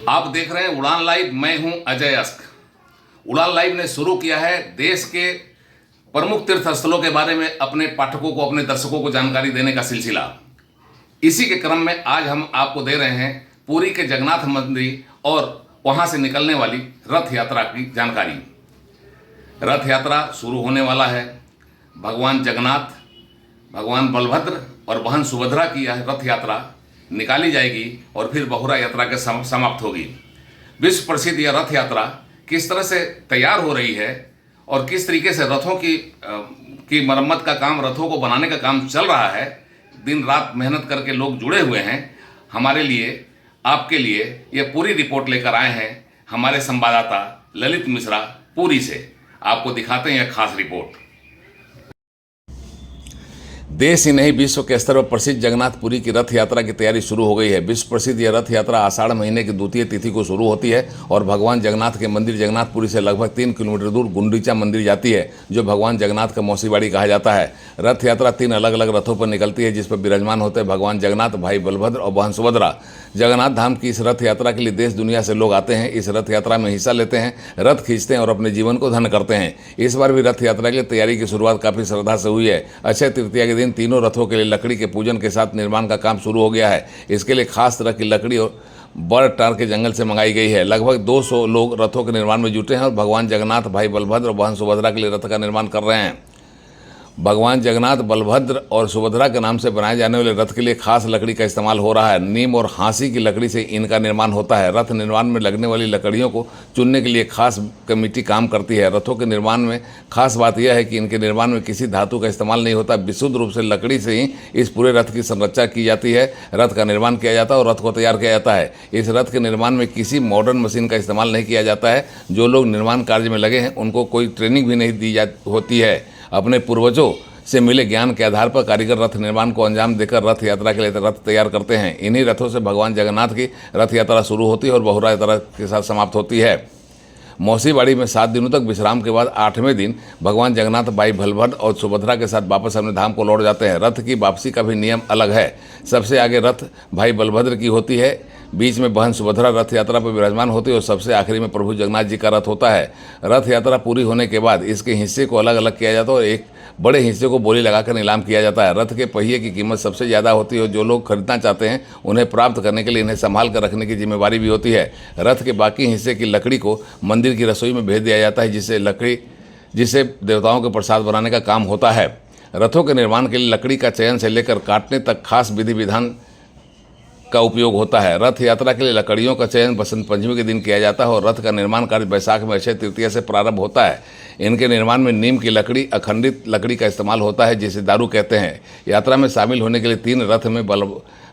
आप देख रहे हैं उड़ान लाइव। मैं हूं अजय अस्क। उड़ान लाइव ने शुरू किया है देश के प्रमुख तीर्थ स्थलों के बारे में अपने पाठकों को, अपने दर्शकों को जानकारी देने का सिलसिला। इसी के क्रम में आज हम आपको दे रहे हैं पुरी के जगन्नाथ मंदिर और वहां से निकलने वाली रथ यात्रा की जानकारी। रथ यात्रा शुरू होने वाला है। भगवान जगन्नाथ, भगवान बलभद्र और बहन सुभद्रा की यह रथ यात्रा निकाली जाएगी और फिर बहुरा यात्रा के समाप्त होगी। विश्व प्रसिद्ध यह रथ यात्रा किस तरह से तैयार हो रही है और किस तरीके से रथों की मरम्मत का काम, रथों को बनाने का काम चल रहा है, दिन रात मेहनत करके लोग जुड़े हुए हैं। हमारे लिए, आपके लिए यह पूरी रिपोर्ट लेकर आए हैं हमारे संवाददाता ललित मिश्रा पुरी से। आपको दिखाते हैं यह खास रिपोर्ट। देश ही नहीं, विश्व के स्तर पर प्रसिद्ध जगन्नाथपुरी की रथ यात्रा की तैयारी शुरू हो गई है। विश्व प्रसिद्ध यह रथ यात्रा आषाढ़ महीने की द्वितीय तिथि को शुरू होती है और भगवान जगन्नाथ के मंदिर जगन्नाथपुरी से लगभग 3 किलोमीटर दूर गुंडीचा मंदिर जाती है, जो भगवान जगन्नाथ का मौसीबाड़ी कहा जाता है। रथ यात्रा 3 अलग अलग रथों पर निकलती है, जिस पर विराजमान होते हैं भगवान जगन्नाथ, भाई बलभद्र और बहन सुभद्रा। जगन्नाथ धाम की इस रथ यात्रा के लिए देश दुनिया से लोग आते हैं, इस रथ यात्रा में हिस्सा लेते हैं, रथ खींचते हैं और अपने जीवन को धन्य करते हैं। इस बार भी रथ यात्रा के लिए तैयारी की शुरुआत काफी श्रद्धा से हुई है। अक्षय तृतीया के दिन तीनों रथों के लिए लकड़ी के पूजन के साथ निर्माण का काम शुरू हो गया है। इसके लिए खास तरह की लकड़ी और बड़ टार के जंगल से मंगाई गई है। लगभग 200 लोग रथों के निर्माण में जुटे हैं और भगवान जगन्नाथ, भाई बलभद्र और बहन सुभद्रा के लिए रथ का निर्माण कर रहे हैं। भगवान जगन्नाथ, बलभद्र और सुभद्रा के नाम से बनाए जाने वाले रथ के लिए खास लकड़ी का इस्तेमाल हो रहा है। नीम और हाँसी की लकड़ी से इनका निर्माण होता है। रथ निर्माण में लगने वाली लकड़ियों को चुनने के लिए खास कमेटी काम करती है। रथों के निर्माण में खास बात यह है कि इनके निर्माण में किसी धातु का इस्तेमाल नहीं होता। विशुद्ध रूप से लकड़ी से ही इस पूरे रथ की संरचना की जाती है, रथ का निर्माण किया जाता है और रथ को तैयार किया जाता है। इस रथ के निर्माण में किसी मॉडर्न मशीन का इस्तेमाल नहीं किया जाता है। जो लोग निर्माण कार्य में लगे हैं उनको कोई ट्रेनिंग भी नहीं दी होती है। अपने पूर्वजों से मिले ज्ञान के आधार पर कारीगर रथ निर्माण को अंजाम देकर रथ यात्रा के लिए रथ तैयार करते हैं। इन्हीं रथों से भगवान जगन्नाथ की रथ यात्रा शुरू होती है और बहुरा यात्रा के साथ समाप्त होती है। मौसीबाड़ी में 7 दिनों तक विश्राम के बाद 8वें दिन भगवान जगन्नाथ, भाई बलभद्र और सुभद्रा के साथ वापस अपने धाम को लौट जाते हैं। रथ की वापसी का भी नियम अलग है। सबसे आगे रथ भाई बलभद्र की होती है, बीच में बहन सुभद्रा रथ यात्रा पर विराजमान होती है और सबसे आखिरी में प्रभु जगन्नाथ जी का रथ होता है। रथ यात्रा पूरी होने के बाद इसके हिस्से को अलग अलग किया जाता है और एक बड़े हिस्से को बोली लगाकर नीलाम किया जाता है। रथ के पहिए की कीमत सबसे ज़्यादा होती है और जो लोग खरीदना चाहते हैं उन्हें प्राप्त करने के लिए इन्हें संभाल कर रखने की जिम्मेवारी भी होती है। रथ के बाकी हिस्से की लकड़ी को मंदिर की रसोई में भेज दिया जाता है, जिससे देवताओं के प्रसाद बनाने का काम होता है। रथों के निर्माण के लिए लकड़ी का चयन से लेकर काटने तक खास विधि विधान का उपयोग होता है। रथ यात्रा के लिए लकड़ियों का चयन बसंत पंचमी के दिन किया जाता है और रथ का निर्माण कार्य बैसाख में अक्षय तृतीया से प्रारंभ होता है। इनके निर्माण में नीम की लकड़ी, अखंडित लकड़ी का इस्तेमाल होता है, जिसे दारू कहते हैं। यात्रा में शामिल होने के लिए 3 रथ में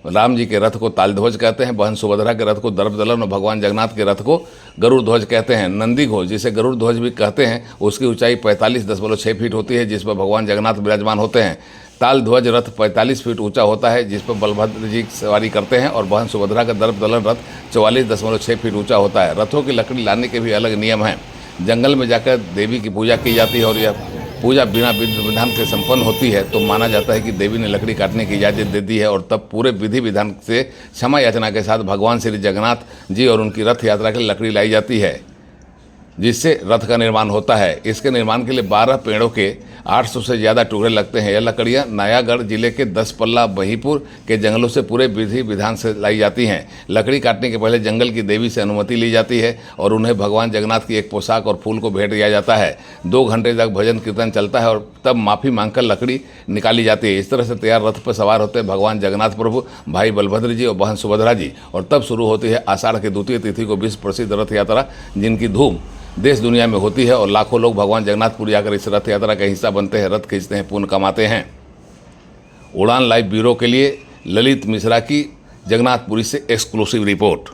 राम जी के रथ को तालध्वज कहते हैं, बहन सुभद्रा के रथ को दर्पदलन और भगवान जगन्नाथ के रथ को गरुड़ ध्वज कहते हैं। नंदी घोष, जिसे गरुड़ ध्वज भी कहते हैं, उसकी ऊंचाई 45.6 फीट होती है, जिस पर भगवान जगन्नाथ विराजमान होते हैं। ताल ध्वज रथ 45 फीट ऊंचा होता है, जिस पर बलभद्र जी सवारी करते हैं और बहन सुभद्रा का दर्पदलन रथ 44.6 फीट ऊंचा होता है। रथों की लकड़ी लाने के भी अलग नियम हैं। जंगल में जाकर देवी की पूजा की जाती है और यह पूजा बिना विधि विधान के संपन्न होती है तो माना जाता है कि देवी ने लकड़ी काटने की इजाज़त दे दी है और तब पूरे विधि विधान से क्षमा याचना के साथ भगवान श्री जगन्नाथ जी और उनकी रथ यात्रा के लिए लकड़ी लाई जाती है, जिससे रथ का निर्माण होता है। इसके निर्माण के लिए 12 पेड़ों के 800 से ज़्यादा टुकड़े लगते हैं। यह लकड़ियाँ नयागढ़ जिले के 10 पल्ला बहीपुर के जंगलों से पूरे विधि विधान से लाई जाती हैं। लकड़ी काटने के पहले जंगल की देवी से अनुमति ली जाती है और उन्हें भगवान जगन्नाथ की एक पोशाक और फूल को भेंट दिया जाता है। 2 घंटे तक भजन कीर्तन चलता है और तब माफ़ी मांगकर लकड़ी निकाली जाती है। इस तरह से तैयार रथ पर सवार होते हैं भगवान जगन्नाथ प्रभु, भाई बलभद्र जी और बहन सुभद्रा जी और तब शुरू होती है आषाढ़ की द्वितीय तिथि को विश्व प्रसिद्ध रथ यात्रा, जिनकी धूम देश दुनिया में होती है और लाखों लोग भगवान जगन्नाथपुरी आकर इस रथ यात्रा का हिस्सा बनते हैं, रथ खींचते हैं, पुण्य कमाते हैं। उड़ान लाइव ब्यूरो के लिए ललित मिश्रा की जगन्नाथपुरी से एक्सक्लूसिव रिपोर्ट।